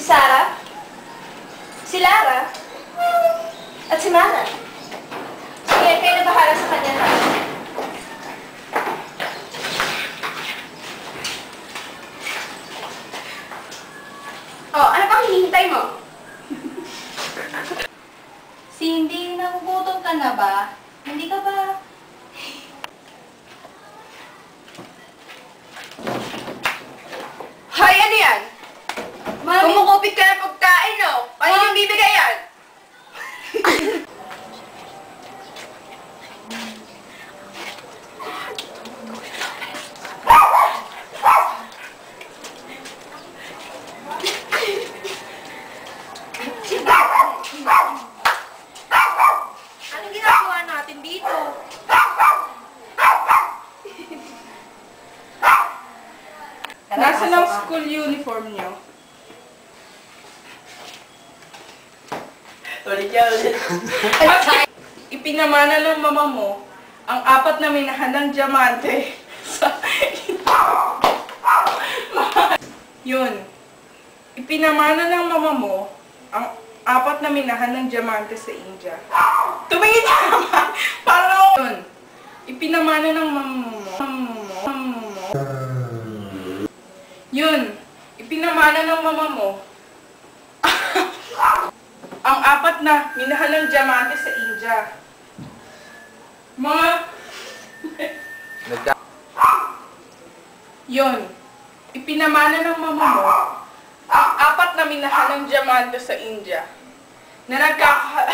Sarah, si Lara, at si Mana. Sige, kayo na bahala sa kanya na. Oh, ano pang hinihintay mo? Cindy, nagugutom ka na ba? Hindi ka ba? Hoy, ano yan? Mami! Kumukupit ka ng pagkain, no? Paano yung bibigay yan? Anong ginagawa natin dito? Nasaan ang school uniform niyo? Ulit yan, ulit. Ipinamana ng mama mo ang 4 na minahanang diamante sa... Yun. Ipinamana ng mama mo ang 4 na minahanang diamante sa India. Tumingin ka naman! Parang... Yun. Ipinamana ng mama mo... Yun. Ipinamana ng mama mo ang 4 na minahanang diamante sa India. Mga... Yun. Ipinamana ng mama mo ang 4 na minahanang diamante sa India na nagkaka...